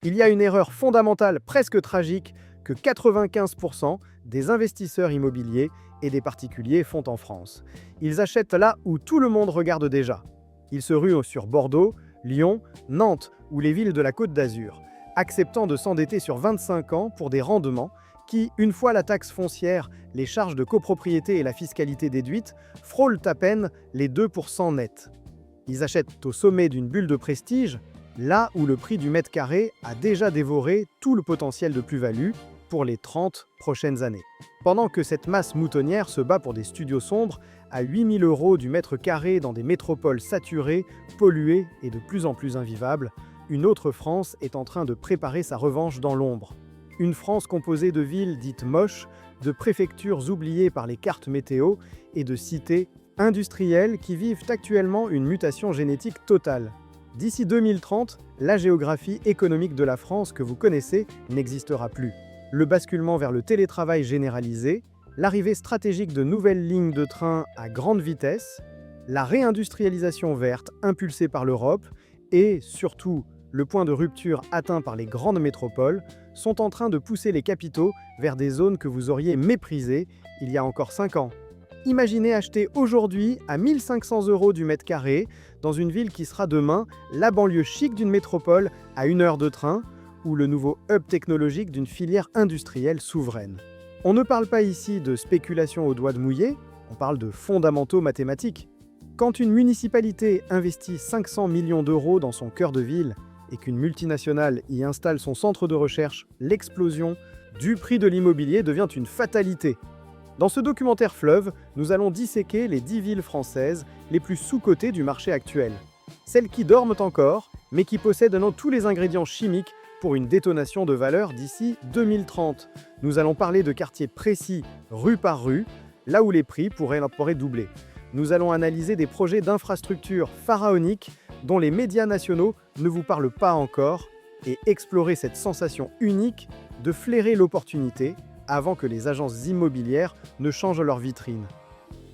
Il y a une erreur fondamentale, presque tragique, que 95% des investisseurs immobiliers et des particuliers font en France. Ils achètent là où tout le monde regarde déjà. Ils se ruent sur Bordeaux, Lyon, Nantes ou les villes de la Côte d'Azur, acceptant de s'endetter sur 25 ans pour des rendements qui, une fois la taxe foncière, les charges de copropriété et la fiscalité déduites, frôlent à peine les 2% nets. Ils achètent au sommet d'une bulle de prestige, là où le prix du mètre carré a déjà dévoré tout le potentiel de plus-value pour les 30 prochaines années. Pendant que cette masse moutonnière se bat pour des studios sombres à 8 000 € du mètre carré dans des métropoles saturées, polluées et de plus en plus invivables, une autre France est en train de préparer sa revanche dans l'ombre. Une France composée de villes dites moches, de préfectures oubliées par les cartes météo et de cités industrielles qui vivent actuellement une mutation génétique totale. D'ici 2030, la géographie économique de la France que vous connaissez n'existera plus. Le basculement vers le télétravail généralisé, l'arrivée stratégique de nouvelles lignes de train à grande vitesse, la réindustrialisation verte impulsée par l'Europe et, surtout, le point de rupture atteint par les grandes métropoles sont en train de pousser les capitaux vers des zones que vous auriez méprisées il y a encore 5 ans. Imaginez acheter aujourd'hui à 1 500 € du mètre carré dans une ville qui sera demain la banlieue chic d'une métropole à 1 heure de train ou le nouveau hub technologique d'une filière industrielle souveraine. On ne parle pas ici de spéculation aux doigts de mouiller, on parle de fondamentaux mathématiques. Quand une municipalité investit 500 millions d'euros dans son cœur de ville et qu'une multinationale y installe son centre de recherche, l'explosion du prix de l'immobilier devient une fatalité. Dans ce documentaire Fleuve, nous allons disséquer les 10 villes françaises les plus sous-cotées du marché actuel. Celles qui dorment encore, mais qui possèdent tous les ingrédients chimiques pour une détonation de valeur d'ici 2030. Nous allons parler de quartiers précis, rue par rue, là où les prix pourraient doubler. Nous allons analyser des projets d'infrastructures pharaoniques dont les médias nationaux ne vous parlent pas encore et explorer cette sensation unique de flairer l'opportunité avant que les agences immobilières ne changent leur vitrine.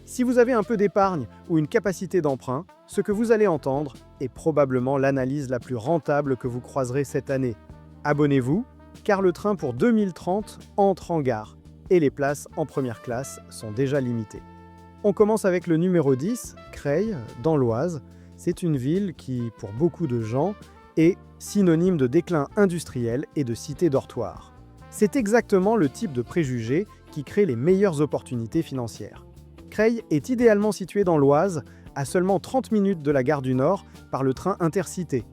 Si vous avez un peu d'épargne ou une capacité d'emprunt, ce que vous allez entendre est probablement l'analyse la plus rentable que vous croiserez cette année. Abonnez-vous, car le train pour 2030 entre en gare et les places en première classe sont déjà limitées. On commence avec le numéro 10, Creil, dans l'Oise. C'est une ville qui, pour beaucoup de gens, est synonyme de déclin industriel et de cité dortoir. C'est exactement le type de préjugés qui crée les meilleures opportunités financières. Creil est idéalement situé dans l'Oise, à seulement 30 minutes de la gare du Nord par le train Intercité.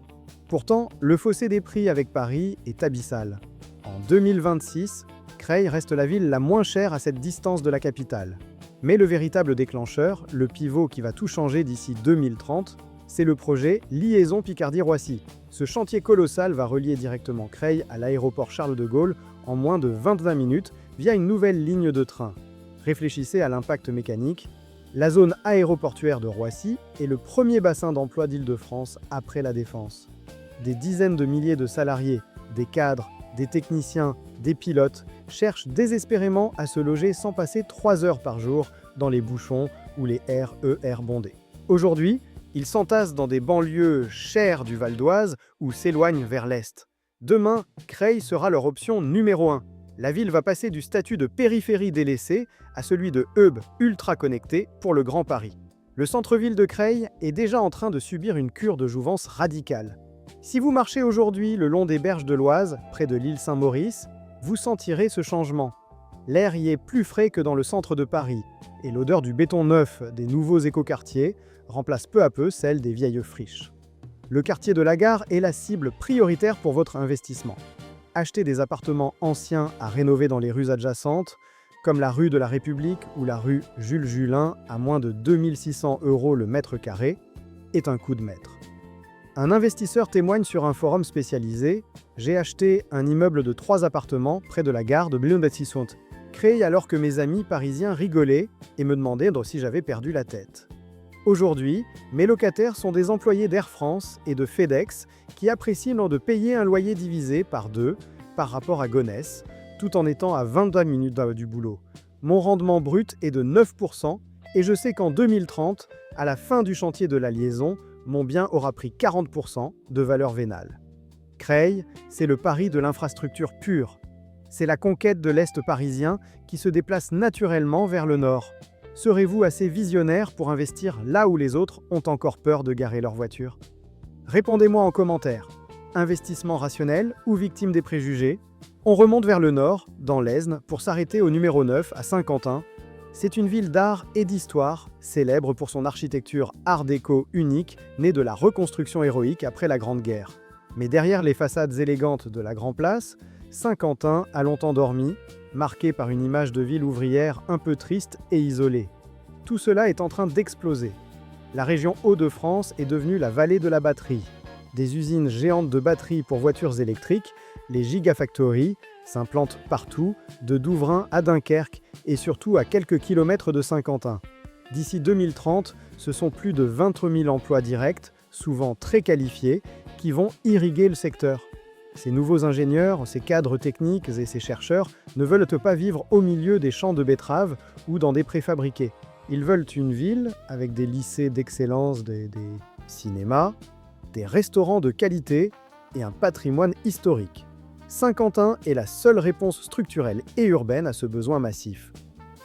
Pourtant, le fossé des prix avec Paris est abyssal. En 2026, Creil reste la ville la moins chère à cette distance de la capitale. Mais le véritable déclencheur, le pivot qui va tout changer d'ici 2030, c'est le projet Liaison Picardie-Roissy. Ce chantier colossal va relier directement Creil à l'aéroport Charles de Gaulle en moins de 25 minutes via une nouvelle ligne de train. Réfléchissez à l'impact mécanique. La zone aéroportuaire de Roissy est le premier bassin d'emploi d'Île-de-France après la Défense. Des dizaines de milliers de salariés, des cadres, des techniciens, des pilotes cherchent désespérément à se loger sans passer 3 heures par jour dans les bouchons ou les RER bondés. Aujourd'hui, ils s'entassent dans des banlieues chères du Val d'Oise ou s'éloignent vers l'Est. Demain, Creil sera leur option numéro 1. La ville va passer du statut de périphérie délaissée à celui de hub ultra connecté pour le Grand Paris. Le centre-ville de Creil est déjà en train de subir une cure de jouvence radicale. Si vous marchez aujourd'hui le long des berges de l'Oise, près de l'île Saint-Maurice, vous sentirez ce changement. L'air y est plus frais que dans le centre de Paris, et l'odeur du béton neuf des nouveaux écoquartiers remplace peu à peu celle des vieilles friches. Le quartier de la Gare est la cible prioritaire pour votre investissement. Achetez des appartements anciens à rénover dans les rues adjacentes, comme la rue de la République ou la rue Jules Julin à moins de 2 600 € le mètre carré, est un coup de maître. Un investisseur témoigne sur un forum spécialisé « J'ai acheté un immeuble de 3 appartements près de la gare de Blundettisont, créé alors que mes amis parisiens rigolaient et me demandaient si j'avais perdu la tête. Aujourd'hui, mes locataires sont des employés d'Air France et de FedEx qui apprécient de payer un loyer divisé par 2 par rapport à Gonesse, tout en étant à 22 minutes du boulot. Mon rendement brut est de 9% et je sais qu'en 2030, à la fin du chantier de la liaison, mon bien aura pris 40% de valeur vénale. Creil, c'est le pari de l'infrastructure pure. C'est la conquête de l'Est parisien qui se déplace naturellement vers le Nord. Serez-vous assez visionnaire pour investir là où les autres ont encore peur de garer leur voiture? Répondez-moi en commentaire. Investissement rationnel ou victime des préjugés? On remonte vers le nord, dans l'Aisne, pour s'arrêter au numéro 9 à Saint-Quentin. C'est une ville d'art et d'histoire, célèbre pour son architecture art déco unique, née de la reconstruction héroïque après la Grande Guerre. Mais derrière les façades élégantes de la Grand Place, Saint-Quentin a longtemps dormi, marqué par une image de ville ouvrière un peu triste et isolée. Tout cela est en train d'exploser. La région Hauts-de-France est devenue la vallée de la batterie. Des usines géantes de batteries pour voitures électriques, les Gigafactories, s'implantent partout, de Douvrin à Dunkerque et surtout à quelques kilomètres de Saint-Quentin. D'ici 2030, ce sont plus de 23 000 emplois directs, souvent très qualifiés, qui vont irriguer le secteur. Ces nouveaux ingénieurs, ces cadres techniques et ces chercheurs ne veulent pas vivre au milieu des champs de betteraves ou dans des préfabriqués. Ils veulent une ville avec des lycées d'excellence, des cinémas, des restaurants de qualité et un patrimoine historique. Saint-Quentin est la seule réponse structurelle et urbaine à ce besoin massif.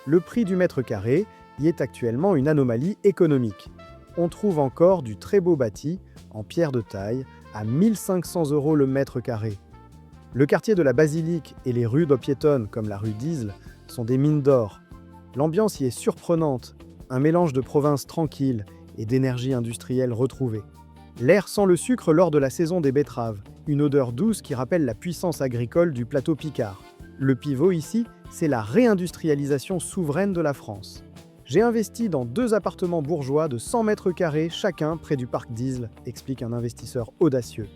Le prix du mètre carré y est actuellement une anomalie économique. On trouve encore du très beau bâti, en pierre de taille, à 1 500 € le mètre carré. Le quartier de la Basilique et les rues piétonnes comme la rue d'Isle sont des mines d'or. L'ambiance y est surprenante, un mélange de province tranquille et d'énergie industrielle retrouvée. L'air sent le sucre lors de la saison des betteraves, une odeur douce qui rappelle la puissance agricole du plateau picard. Le pivot ici, c'est la réindustrialisation souveraine de la France. J'ai investi dans 2 appartements bourgeois de 100 mètres carrés chacun près du parc d'Isle, explique un investisseur audacieux.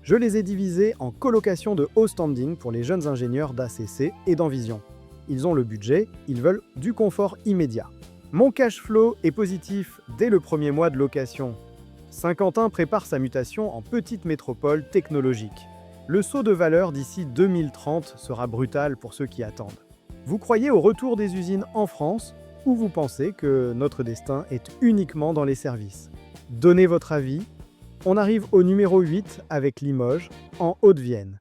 Je les ai divisés en colocation de haut standing pour les jeunes ingénieurs d'ACC et d'Envision. Ils ont le budget, ils veulent du confort immédiat. Mon cash flow est positif dès le premier mois de location. Saint-Quentin prépare sa mutation en petite métropole technologique. Le saut de valeur d'ici 2030 sera brutal pour ceux qui attendent. Vous croyez au retour des usines en France ou vous pensez que notre destin est uniquement dans les services? Donnez votre avis. On arrive au numéro 8 avec Limoges, en Haute-Vienne.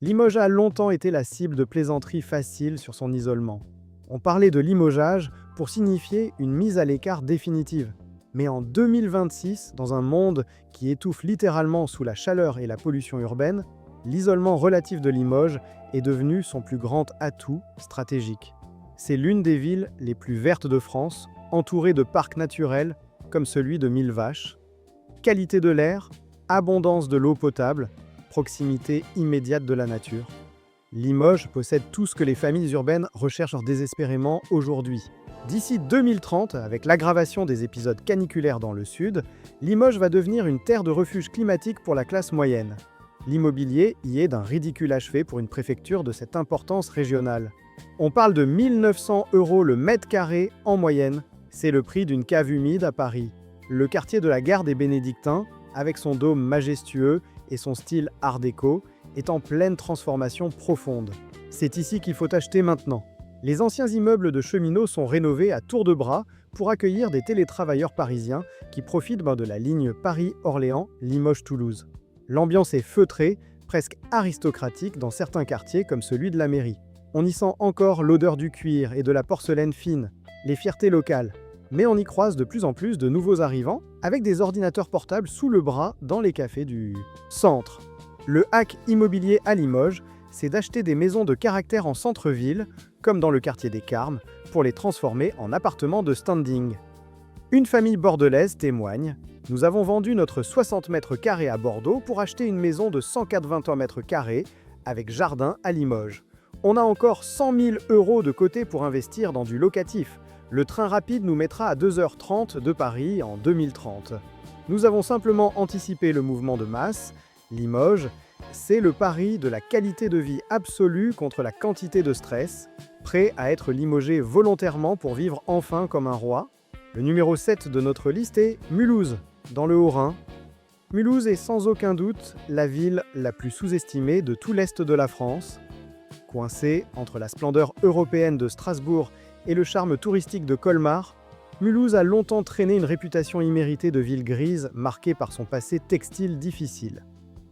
Limoges a longtemps été la cible de plaisanteries faciles sur son isolement. On parlait de limogeage pour signifier une mise à l'écart définitive. Mais en 2026, dans un monde qui étouffe littéralement sous la chaleur et la pollution urbaine, l'isolement relatif de Limoges est devenu son plus grand atout stratégique. C'est l'une des villes les plus vertes de France, entourée de parcs naturels comme celui de Mille Vaches. Qualité de l'air, abondance de l'eau potable, proximité immédiate de la nature. Limoges possède tout ce que les familles urbaines recherchent désespérément aujourd'hui. D'ici 2030, avec l'aggravation des épisodes caniculaires dans le sud, Limoges va devenir une terre de refuge climatique pour la classe moyenne. L'immobilier y est d'un ridicule achevé pour une préfecture de cette importance régionale. On parle de 1 900 € le mètre carré en moyenne. C'est le prix d'une cave humide à Paris. Le quartier de la gare des Bénédictins, avec son dôme majestueux et son style art déco, est en pleine transformation profonde. C'est ici qu'il faut acheter maintenant. Les anciens immeubles de cheminots sont rénovés à tour de bras pour accueillir des télétravailleurs parisiens qui profitent de la ligne Paris-Orléans-Limoges-Toulouse. L'ambiance est feutrée, presque aristocratique dans certains quartiers comme celui de la mairie. On y sent encore l'odeur du cuir et de la porcelaine fine, les fiertés locales. Mais on y croise de plus en plus de nouveaux arrivants avec des ordinateurs portables sous le bras dans les cafés du centre. Le hack immobilier à Limoges, c'est d'acheter des maisons de caractère en centre-ville, comme dans le quartier des Carmes, pour les transformer en appartements de standing. Une famille bordelaise témoigne « Nous avons vendu notre 60 mètres carrés à Bordeaux pour acheter une maison de 180 mètres carrés avec jardin à Limoges. On a encore 100 000 € de côté pour investir dans du locatif. Le train rapide nous mettra à 2h30 de Paris en 2030. Nous avons simplement anticipé le mouvement de masse. Limoges, c'est le pari de la qualité de vie absolue contre la quantité de stress, prêt à être limogé volontairement pour vivre enfin comme un roi. Le numéro 7 de notre liste est Mulhouse, dans le Haut-Rhin. Mulhouse est sans aucun doute la ville la plus sous-estimée de tout l'Est de la France. Coincée entre la splendeur européenne de Strasbourg et le charme touristique de Colmar, Mulhouse a longtemps traîné une réputation imméritée de ville grise marquée par son passé textile difficile.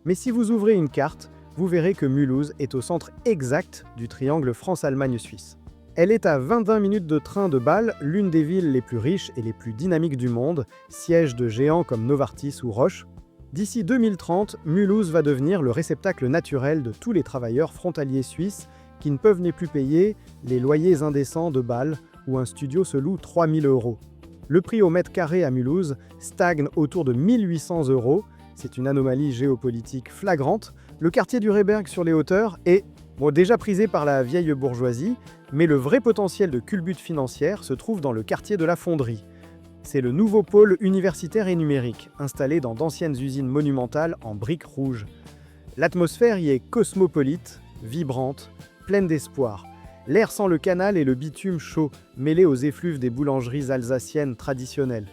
Mais si vous ouvrez une carte, vous verrez que Mulhouse est au centre exact du triangle France-Allemagne-Suisse. Elle est à 21 minutes de train de Bâle, l'une des villes les plus riches et les plus dynamiques du monde, siège de géants comme Novartis ou Roche. D'ici 2030, Mulhouse va devenir le réceptacle naturel de tous les travailleurs frontaliers suisses qui ne peuvent plus payer les loyers indécents de Bâle, où un studio se loue 3 000 €. Le prix au mètre carré à Mulhouse stagne autour de 1 800 €. C'est une anomalie géopolitique flagrante. Le quartier du Réberg sur les hauteurs est déjà prisé par la vieille bourgeoisie, mais le vrai potentiel de culbute financière se trouve dans le quartier de la Fonderie. C'est le nouveau pôle universitaire et numérique, installé dans d'anciennes usines monumentales en briques rouges. L'atmosphère y est cosmopolite, vibrante, pleine d'espoir. L'air sent le canal et le bitume chaud, mêlé aux effluves des boulangeries alsaciennes traditionnelles.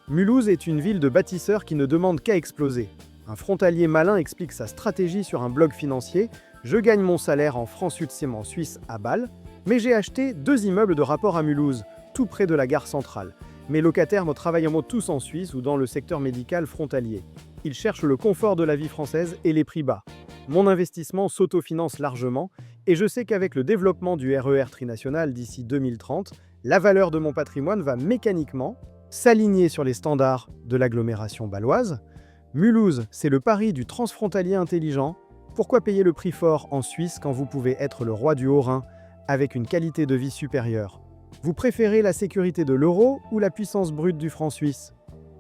Mulhouse est une ville de bâtisseurs qui ne demande qu'à exploser. Un frontalier malin explique sa stratégie sur un blog financier. Je gagne mon salaire en francs suisses suisse à Bâle, mais j'ai acheté 2 immeubles de rapport à Mulhouse, tout près de la gare centrale. Mes locataires me travailleront tous en Suisse ou dans le secteur médical frontalier. Ils cherchent le confort de la vie française et les prix bas. Mon investissement s'autofinance largement et je sais qu'avec le développement du RER trinational d'ici 2030, la valeur de mon patrimoine va mécaniquement s'aligner sur les standards de l'agglomération bâloise. Mulhouse, c'est le pari du transfrontalier intelligent. Pourquoi payer le prix fort en Suisse quand vous pouvez être le roi du Haut-Rhin avec une qualité de vie supérieure? Vous préférez la sécurité de l'euro ou la puissance brute du franc suisse?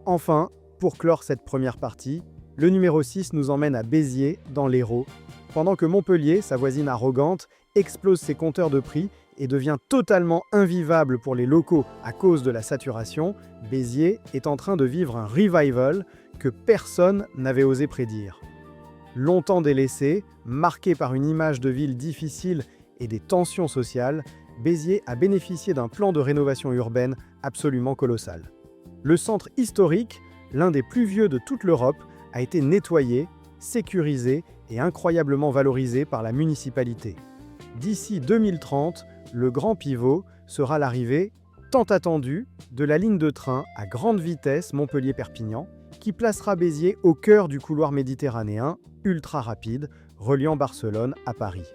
Enfin, pour clore cette première partie, le numéro 6 nous emmène à Béziers, dans l'Hérault. Pendant que Montpellier, sa voisine arrogante, explose ses compteurs de prix et devient totalement invivable pour les locaux à cause de la saturation, Béziers est en train de vivre un revival que personne n'avait osé prédire. Longtemps délaissé, marqué par une image de ville difficile et des tensions sociales, Béziers a bénéficié d'un plan de rénovation urbaine absolument colossal. Le centre historique, l'un des plus vieux de toute l'Europe, a été nettoyé, sécurisé et incroyablement valorisé par la municipalité. D'ici 2030, le grand pivot sera l'arrivée, tant attendue, de la ligne de train à grande vitesse Montpellier-Perpignan, qui placera Béziers au cœur du couloir méditerranéen, ultra rapide, reliant Barcelone à Paris.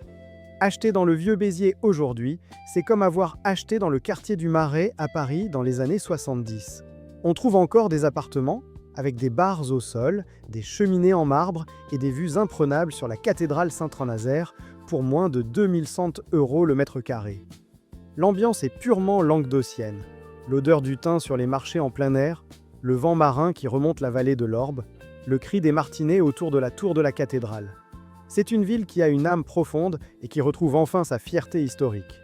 Acheter dans le vieux Béziers aujourd'hui, c'est comme avoir acheté dans le quartier du Marais à Paris dans les années 70. On trouve encore des appartements avec des bars au sol, des cheminées en marbre et des vues imprenables sur la cathédrale Saint-Nazaire pour moins de 2100 € le mètre carré. L'ambiance est purement languedocienne. L'odeur du thym sur les marchés en plein air, le vent marin qui remonte la vallée de l'Orbe, le cri des martinets autour de la tour de la cathédrale. C'est une ville qui a une âme profonde et qui retrouve enfin sa fierté historique.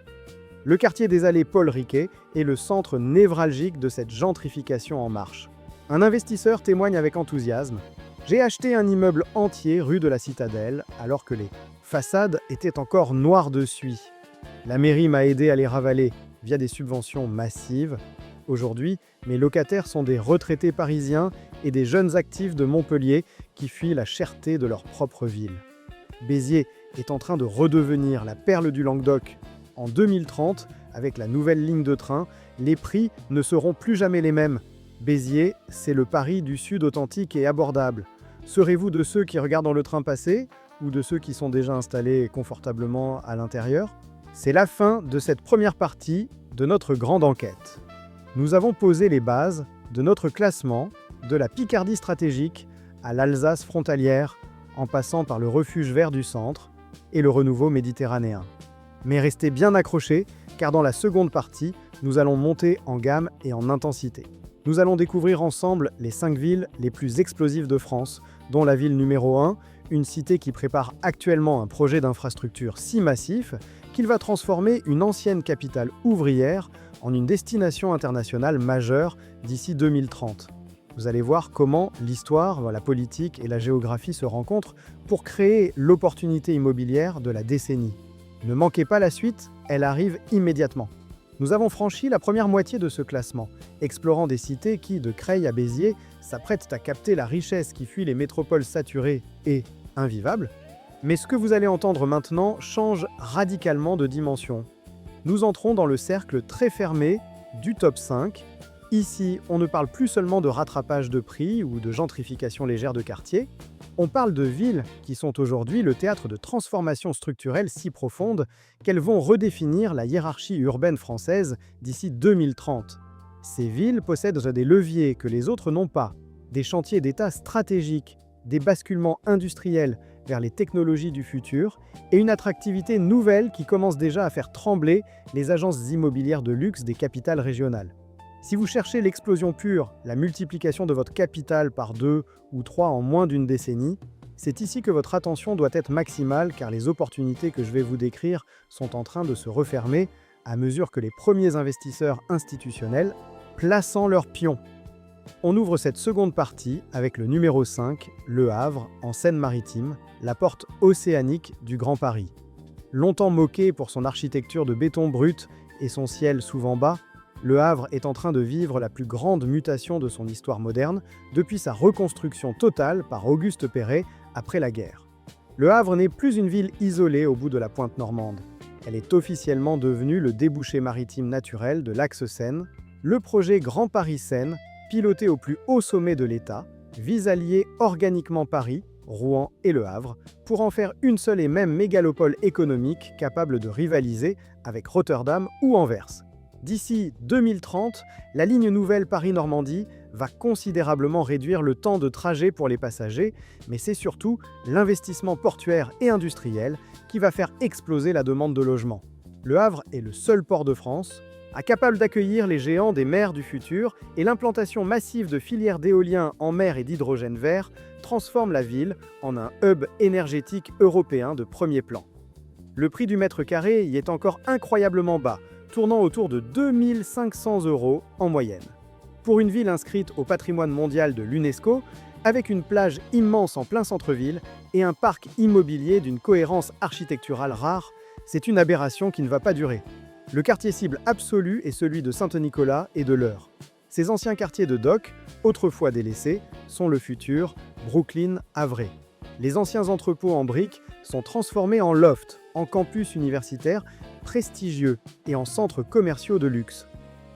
Le quartier des Allées Paul Riquet est le centre névralgique de cette gentrification en marche. Un investisseur témoigne avec enthousiasme. J'ai acheté un immeuble entier rue de la Citadelle alors que les façades étaient encore noires de suie. La mairie m'a aidé à les ravaler via des subventions massives. Aujourd'hui, mes locataires sont des retraités parisiens et des jeunes actifs de Montpellier qui fuient la cherté de leur propre ville. Béziers est en train de redevenir la perle du Languedoc. En 2030, avec la nouvelle ligne de train, les prix ne seront plus jamais les mêmes. Béziers, c'est le Paris du Sud authentique et abordable. Serez-vous de ceux qui regardent le train passer ou de ceux qui sont déjà installés confortablement à l'intérieur? C'est la fin de cette première partie de notre grande enquête. Nous avons posé les bases de notre classement de la Picardie stratégique à l'Alsace frontalière, en passant par le refuge vert du centre et le renouveau méditerranéen. Mais restez bien accrochés, car dans la seconde partie, nous allons monter en gamme et en intensité. Nous allons découvrir ensemble les 5 villes les plus explosives de France, dont la ville numéro 1, une cité qui prépare actuellement un projet d'infrastructure si massif qu'il va transformer une ancienne capitale ouvrière en une destination internationale majeure d'ici 2030. Vous allez voir comment l'histoire, la politique et la géographie se rencontrent pour créer l'opportunité immobilière de la décennie. Ne manquez pas la suite, elle arrive immédiatement. Nous avons franchi la première moitié de ce classement, explorant des cités qui, de Creil à Béziers, s'apprêtent à capter la richesse qui fuit les métropoles saturées et invivables. Mais ce que vous allez entendre maintenant change radicalement de dimension. Nous entrons dans le cercle très fermé du top 5. Ici, on ne parle plus seulement de rattrapage de prix ou de gentrification légère de quartier, On parle de villes qui sont aujourd'hui le théâtre de transformations structurelles si profondes qu'elles vont redéfinir la hiérarchie urbaine française d'ici 2030. Ces villes possèdent des leviers que les autres n'ont pas, des chantiers d'État stratégiques, des basculements industriels vers les technologies du futur et une attractivité nouvelle qui commence déjà à faire trembler les agences immobilières de luxe des capitales régionales. Si vous cherchez l'explosion pure, la multiplication de votre capital par 2 ou 3 en moins d'une décennie, c'est ici que votre attention doit être maximale car les opportunités que je vais vous décrire sont en train de se refermer à mesure que les premiers investisseurs institutionnels plaçant leurs pions. On ouvre cette seconde partie avec le numéro 5, Le Havre, en Seine-Maritime, la porte océanique du Grand Paris. Longtemps moqué pour son architecture de béton brut et son ciel souvent bas, Le Havre est en train de vivre la plus grande mutation de son histoire moderne depuis sa reconstruction totale par Auguste Perret après la guerre. Le Havre n'est plus une ville isolée au bout de la pointe normande. Elle est officiellement devenue le débouché maritime naturel de l'axe Seine. Le projet Grand Paris Seine, piloté au plus haut sommet de l'État, vise à lier organiquement Paris, Rouen et Le Havre pour en faire une seule et même mégalopole économique capable de rivaliser avec Rotterdam ou Anvers. D'ici 2030, la ligne nouvelle Paris-Normandie va considérablement réduire le temps de trajet pour les passagers, mais c'est surtout l'investissement portuaire et industriel qui va faire exploser la demande de logement. Le Havre est le seul port de France capable d'accueillir les géants des mers du futur et l'implantation massive de filières d'éolien en mer et d'hydrogène vert transforme la ville en un hub énergétique européen de premier plan. Le prix du mètre carré y est encore incroyablement bas, tournant autour de 2 500 € en moyenne. Pour une ville inscrite au patrimoine mondial de l'UNESCO, avec une plage immense en plein centre-ville et un parc immobilier d'une cohérence architecturale rare, c'est une aberration qui ne va pas durer. Le quartier cible absolu est celui de Saint-Nicolas et de l'Eure. Ces anciens quartiers de dock, autrefois délaissés, sont le futur Brooklyn havrais. Les anciens entrepôts en briques sont transformés en lofts, en campus universitaires prestigieux et en centres commerciaux de luxe.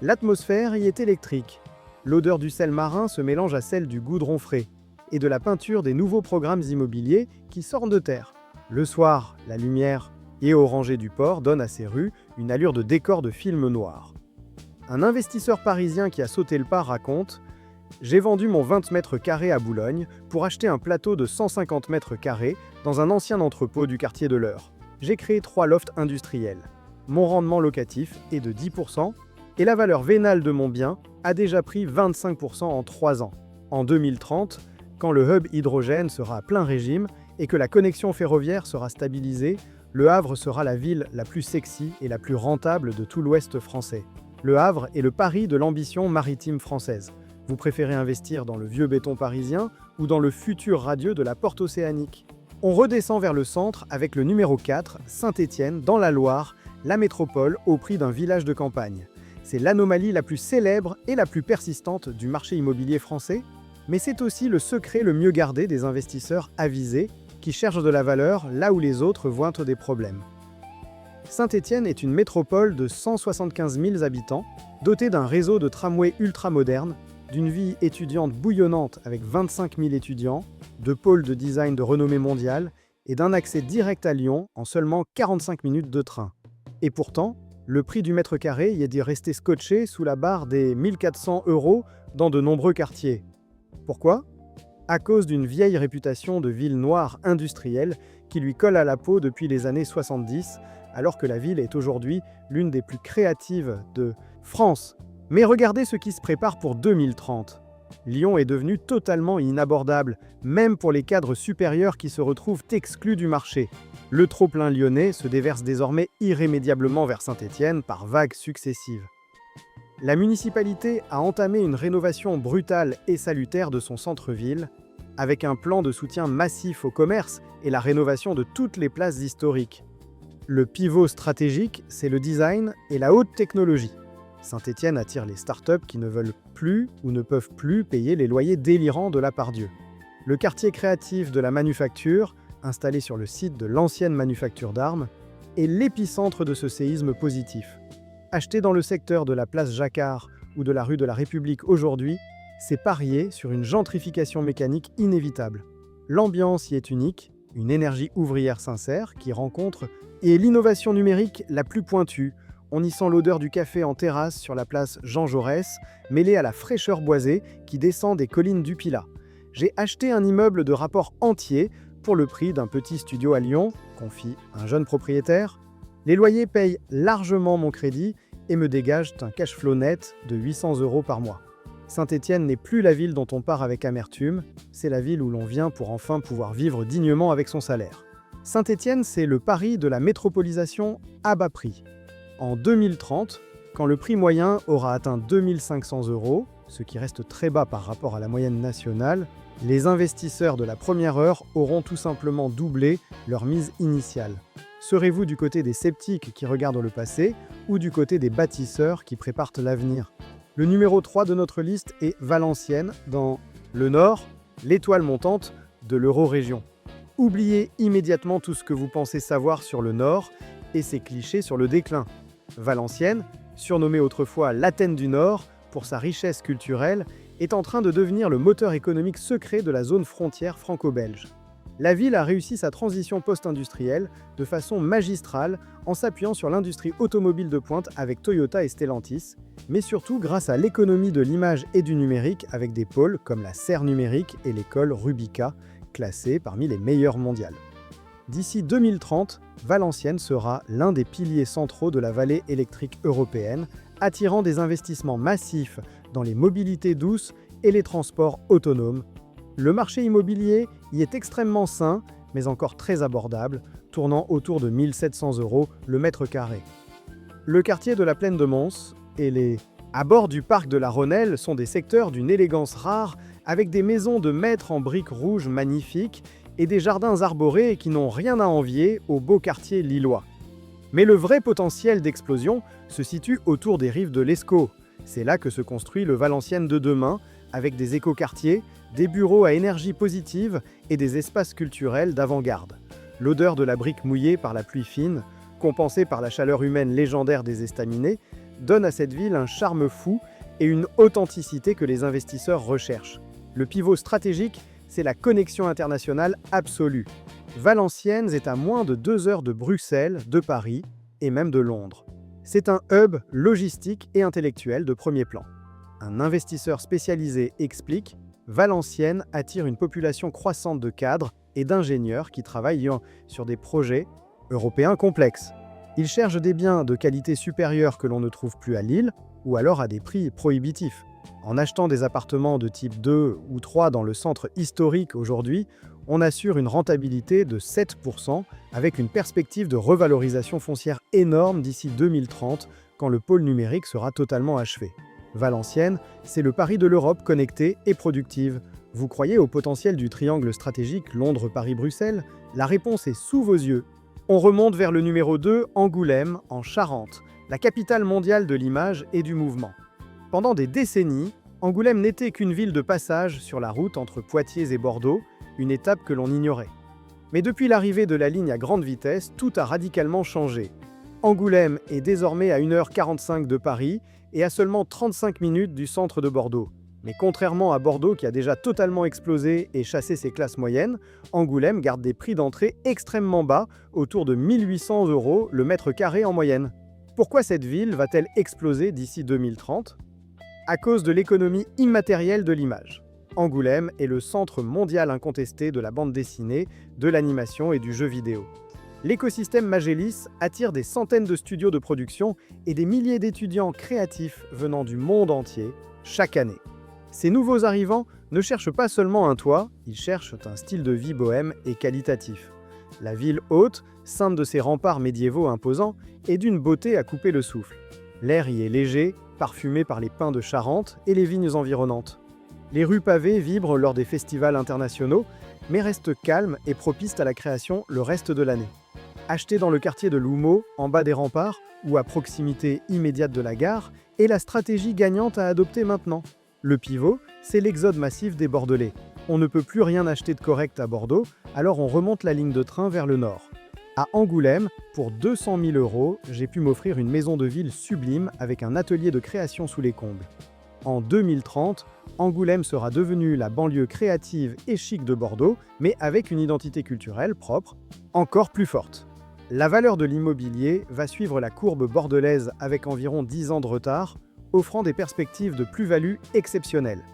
L'atmosphère y est électrique. L'odeur du sel marin se mélange à celle du goudron frais et de la peinture des nouveaux programmes immobiliers qui sortent de terre. Le soir, la lumière et orangée du port donnent à ces rues une allure de décor de film noir. Un investisseur parisien qui a sauté le pas raconte « J'ai vendu mon 20 mètres carrés à Boulogne pour acheter un plateau de 150 mètres carrés dans un ancien entrepôt du quartier de l'Eure. J'ai créé 3 lofts industriels. Mon rendement locatif est de 10% et la valeur vénale de mon bien a déjà pris 25% en 3 ans. En 2030, quand le hub hydrogène sera à plein régime et que la connexion ferroviaire sera stabilisée, Le Havre sera la ville la plus sexy et la plus rentable de tout l'Ouest français. Le Havre est le Paris de l'ambition maritime française. Vous préférez investir dans le vieux béton parisien ou dans le futur radieux de la porte océanique? On redescend vers le centre avec le numéro 4, Saint-Étienne, dans la Loire, la métropole au prix d'un village de campagne. C'est l'anomalie la plus célèbre et la plus persistante du marché immobilier français, mais c'est aussi le secret le mieux gardé des investisseurs avisés qui cherchent de la valeur là où les autres voient des problèmes. Saint-Étienne est une métropole de 175 000 habitants, dotée d'un réseau de tramways ultra-moderne, d'une vie étudiante bouillonnante avec 25 000 étudiants, de pôles de design de renommée mondiale et d'un accès direct à Lyon en seulement 45 minutes de train. Et pourtant, le prix du mètre carré y est resté scotché sous la barre des 1 400 € dans de nombreux quartiers. Pourquoi ? À cause d'une vieille réputation de ville noire industrielle qui lui colle à la peau depuis les années 70, alors que la ville est aujourd'hui l'une des plus créatives de France. Mais regardez ce qui se prépare pour 2030. Lyon est devenu totalement inabordable, même pour les cadres supérieurs qui se retrouvent exclus du marché. Le trop-plein lyonnais se déverse désormais irrémédiablement vers Saint-Étienne par vagues successives. La municipalité a entamé une rénovation brutale et salutaire de son centre-ville, avec un plan de soutien massif au commerce et la rénovation de toutes les places historiques. Le pivot stratégique, c'est le design et la haute technologie. Saint-Étienne attire les startups qui ne veulent plus ou ne peuvent plus payer les loyers délirants de la Part-Dieu. Le quartier créatif de la manufacture, installé sur le site de l'ancienne manufacture d'armes, est l'épicentre de ce séisme positif. Acheter dans le secteur de la place Jacquard ou de la rue de la République aujourd'hui, c'est parier sur une gentrification mécanique inévitable. L'ambiance y est unique, une énergie ouvrière sincère qui rencontre et l'innovation numérique la plus pointue. On y sent l'odeur du café en terrasse sur la place Jean Jaurès, mêlée à la fraîcheur boisée qui descend des collines du Pilat. J'ai acheté un immeuble de rapport entier pour le prix d'un petit studio à Lyon, confie un jeune propriétaire. Les loyers payent largement mon crédit et me dégagent un cash flow net de 800 € par mois. Saint-Étienne n'est plus la ville dont on part avec amertume, c'est la ville où l'on vient pour enfin pouvoir vivre dignement avec son salaire. Saint-Étienne, c'est le pari de la métropolisation à bas prix. En 2030, quand le prix moyen aura atteint 2500 €, ce qui reste très bas par rapport à la moyenne nationale, les investisseurs de la première heure auront tout simplement doublé leur mise initiale. Serez-vous du côté des sceptiques qui regardent le passé ou du côté des bâtisseurs qui préparent l'avenir ? Le numéro 3 de notre liste est Valenciennes, dans le Nord, l'étoile montante de l'Eurorégion. Oubliez immédiatement tout ce que vous pensez savoir sur le Nord et ses clichés sur le déclin. Valenciennes, surnommée autrefois l'Athènes du Nord pour sa richesse culturelle, est en train de devenir le moteur économique secret de la zone frontière franco-belge. La ville a réussi sa transition post-industrielle de façon magistrale en s'appuyant sur l'industrie automobile de pointe avec Toyota et Stellantis, mais surtout grâce à l'économie de l'image et du numérique avec des pôles comme la Serre Numérique et l'école Rubica, classées parmi les meilleures mondiales. D'ici 2030, Valenciennes sera l'un des piliers centraux de la vallée électrique européenne, attirant des investissements massifs dans les mobilités douces et les transports autonomes. Le marché immobilier y est extrêmement sain, mais encore très abordable, tournant autour de 1700 € le mètre carré. Le quartier de la Plaine de Mons et les abords du parc de la Rhônelle sont des secteurs d'une élégance rare, avec des maisons de maître en briques rouges magnifiques et des jardins arborés qui n'ont rien à envier au beau quartier lillois. Mais le vrai potentiel d'explosion se situe autour des rives de l'Escaut. C'est là que se construit le Valenciennes de demain, avec des écoquartiers, des bureaux à énergie positive et des espaces culturels d'avant-garde. L'odeur de la brique mouillée par la pluie fine, compensée par la chaleur humaine légendaire des estaminets, donne à cette ville un charme fou et une authenticité que les investisseurs recherchent. Le pivot stratégique, c'est la connexion internationale absolue. Valenciennes est à moins de 2 heures de Bruxelles, de Paris et même de Londres. C'est un hub logistique et intellectuel de premier plan. Un investisseur spécialisé explique: Valenciennes attire une population croissante de cadres et d'ingénieurs qui travaillent sur des projets européens complexes. Ils cherchent des biens de qualité supérieure que l'on ne trouve plus à Lille ou alors à des prix prohibitifs. En achetant des appartements de type 2 ou 3 dans le centre historique aujourd'hui, on assure une rentabilité de 7% avec une perspective de revalorisation foncière énorme d'ici 2030 quand le pôle numérique sera totalement achevé. Valenciennes, c'est le pari de l'Europe connectée et productive. Vous croyez au potentiel du triangle stratégique Londres-Paris-Bruxelles? La réponse est sous vos yeux. On remonte vers le numéro 2, Angoulême, en Charente, la capitale mondiale de l'image et du mouvement. Pendant des décennies, Angoulême n'était qu'une ville de passage sur la route entre Poitiers et Bordeaux, une étape que l'on ignorait. Mais depuis l'arrivée de la ligne à grande vitesse, tout a radicalement changé. Angoulême est désormais à 1h45 de Paris et à seulement 35 minutes du centre de Bordeaux. Mais contrairement à Bordeaux qui a déjà totalement explosé et chassé ses classes moyennes, Angoulême garde des prix d'entrée extrêmement bas, autour de 1800 € le mètre carré en moyenne. Pourquoi cette ville va-t-elle exploser d'ici 2030 ? À cause de l'économie immatérielle de l'image. Angoulême est le centre mondial incontesté de la bande dessinée, de l'animation et du jeu vidéo. L'écosystème Magélis attire des centaines de studios de production et des milliers d'étudiants créatifs venant du monde entier chaque année. Ces nouveaux arrivants ne cherchent pas seulement un toit, ils cherchent un style de vie bohème et qualitatif. La ville haute, ceinte de ses remparts médiévaux imposants, est d'une beauté à couper le souffle. L'air y est léger, parfumé par les pins de Charente et les vignes environnantes. Les rues pavées vibrent lors des festivals internationaux, mais restent calmes et propices à la création le reste de l'année. Acheter dans le quartier de L'Houmeau, en bas des remparts, ou à proximité immédiate de la gare, est la stratégie gagnante à adopter maintenant. Le pivot, c'est l'exode massif des Bordelais. On ne peut plus rien acheter de correct à Bordeaux, alors on remonte la ligne de train vers le nord. À Angoulême, pour 200 000 €, j'ai pu m'offrir une maison de ville sublime avec un atelier de création sous les combles. En 2030, Angoulême sera devenue la banlieue créative et chic de Bordeaux, mais avec une identité culturelle propre, encore plus forte. La valeur de l'immobilier va suivre la courbe bordelaise avec environ 10 ans de retard, offrant des perspectives de plus-value exceptionnelles.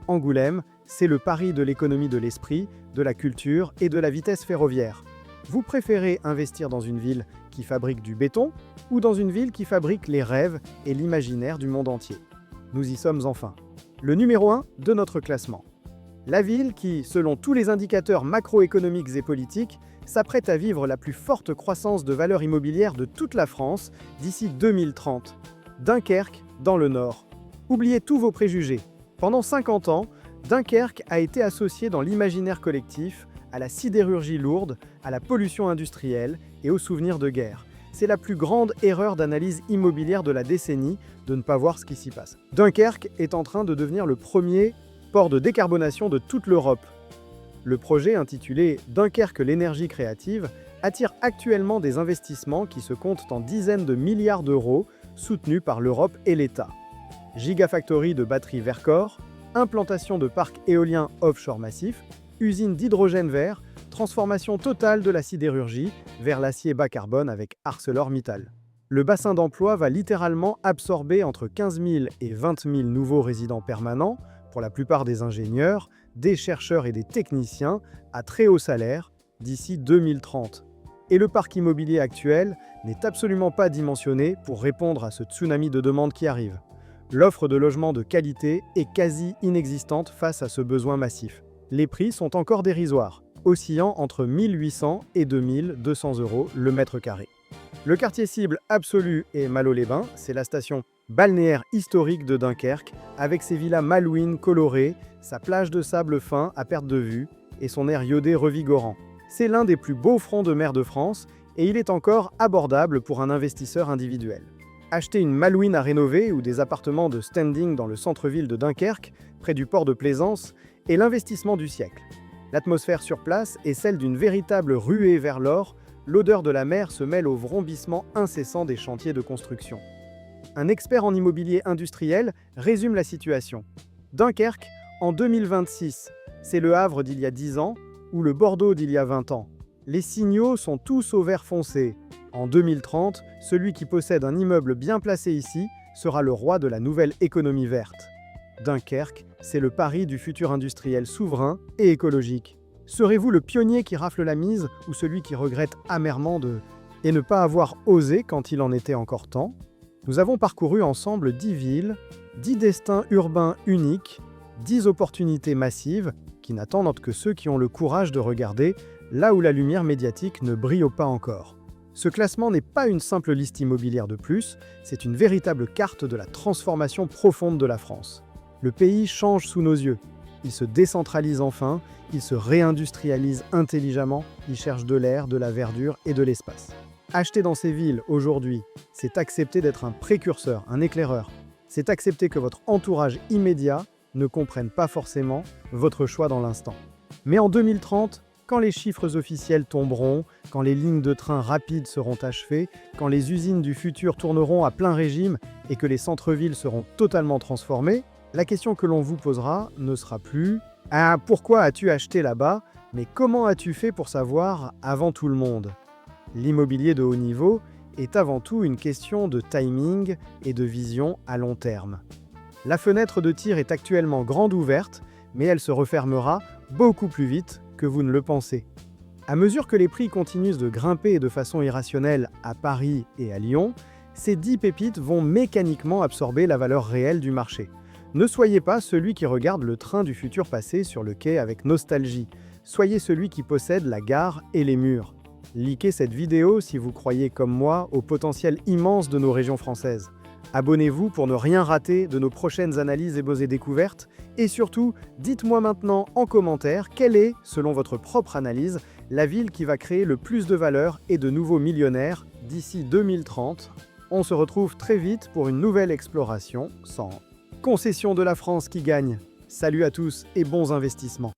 Angoulême, c'est le Paris de l'économie de l'esprit, de la culture et de la vitesse ferroviaire. Vous préférez investir dans une ville qui fabrique du béton ou dans une ville qui fabrique les rêves et l'imaginaire du monde entier? Nous y sommes enfin. Le numéro 1 de notre classement. La ville qui, selon tous les indicateurs macroéconomiques et politiques, s'apprête à vivre la plus forte croissance de valeur immobilière de toute la France d'ici 2030. Dunkerque, dans le Nord. Oubliez tous vos préjugés. Pendant 50 ans, Dunkerque a été associé dans l'imaginaire collectif à la sidérurgie lourde, à la pollution industrielle et aux souvenirs de guerre. C'est la plus grande erreur d'analyse immobilière de la décennie de ne pas voir ce qui s'y passe. Dunkerque est en train de devenir le premier port de décarbonation de toute l'Europe. Le projet intitulé Dunkerque l'énergie créative attire actuellement des investissements qui se comptent en dizaines de milliards d'euros soutenus par l'Europe et l'État. Gigafactory de batteries Vercor, implantation de parcs éoliens offshore massifs, usines d'hydrogène vert, transformation totale de la sidérurgie vers l'acier bas carbone avec ArcelorMittal. Le bassin d'emploi va littéralement absorber entre 15 000 et 20 000 nouveaux résidents permanents, pour la plupart des ingénieurs, des chercheurs et des techniciens, à très haut salaire, d'ici 2030. Et le parc immobilier actuel n'est absolument pas dimensionné pour répondre à ce tsunami de demande qui arrive. L'offre de logements de qualité est quasi inexistante face à ce besoin massif. Les prix sont encore dérisoires, oscillant entre 1 800 et 2 200 € le mètre carré. Le quartier cible absolu est Malo-les-Bains, c'est la station balnéaire historique de Dunkerque, avec ses villas malouines colorées, sa plage de sable fin à perte de vue et son air iodé revigorant. C'est l'un des plus beaux fronts de mer de France et il est encore abordable pour un investisseur individuel. Acheter une malouine à rénover ou des appartements de standing dans le centre-ville de Dunkerque, près du port de Plaisance, est l'investissement du siècle. L'atmosphère sur place est celle d'une véritable ruée vers l'or, l'odeur de la mer se mêle au vrombissement incessant des chantiers de construction. Un expert en immobilier industriel résume la situation. Dunkerque, en 2026, c'est le Havre d'il y a 10 ans ou le Bordeaux d'il y a 20 ans. Les signaux sont tous au vert foncé. En 2030, celui qui possède un immeuble bien placé ici sera le roi de la nouvelle économie verte. Dunkerque, c'est le pari du futur industriel souverain et écologique. Serez-vous le pionnier qui rafle la mise ou celui qui regrette amèrement et ne pas avoir osé quand il en était encore temps? Nous avons parcouru ensemble 10 villes, 10 destins urbains uniques, 10 opportunités massives qui n'attendent que ceux qui ont le courage de regarder là où la lumière médiatique ne brille pas encore. Ce classement n'est pas une simple liste immobilière de plus, c'est une véritable carte de la transformation profonde de la France. Le pays change sous nos yeux. Il se décentralise enfin, il se réindustrialise intelligemment, il cherche de l'air, de la verdure et de l'espace. Acheter dans ces villes aujourd'hui, c'est accepter d'être un précurseur, un éclaireur. C'est accepter que votre entourage immédiat ne comprenne pas forcément votre choix dans l'instant. Mais en 2030, quand les chiffres officiels tomberont, quand les lignes de train rapides seront achevées, quand les usines du futur tourneront à plein régime et que les centres-villes seront totalement transformés, la question que l'on vous posera ne sera plus « Ah, pourquoi as-tu acheté là-bas ?» mais « Comment as-tu fait pour savoir avant tout le monde ?» L'immobilier de haut niveau est avant tout une question de timing et de vision à long terme. La fenêtre de tir est actuellement grande ouverte, mais elle se refermera beaucoup plus vite que vous ne le pensez. À mesure que les prix continuent de grimper de façon irrationnelle à Paris et à Lyon, ces 10 pépites vont mécaniquement absorber la valeur réelle du marché. Ne soyez pas celui qui regarde le train du futur passer sur le quai avec nostalgie. Soyez celui qui possède la gare et les murs. Likez cette vidéo si vous croyez comme moi au potentiel immense de nos régions françaises. Abonnez-vous pour ne rien rater de nos prochaines analyses et découvertes. Et surtout, dites-moi maintenant en commentaire quelle est, selon votre propre analyse, la ville qui va créer le plus de valeur et de nouveaux millionnaires d'ici 2030. On se retrouve très vite pour une nouvelle exploration sans concession de la France qui gagne. Salut à tous et bons investissements.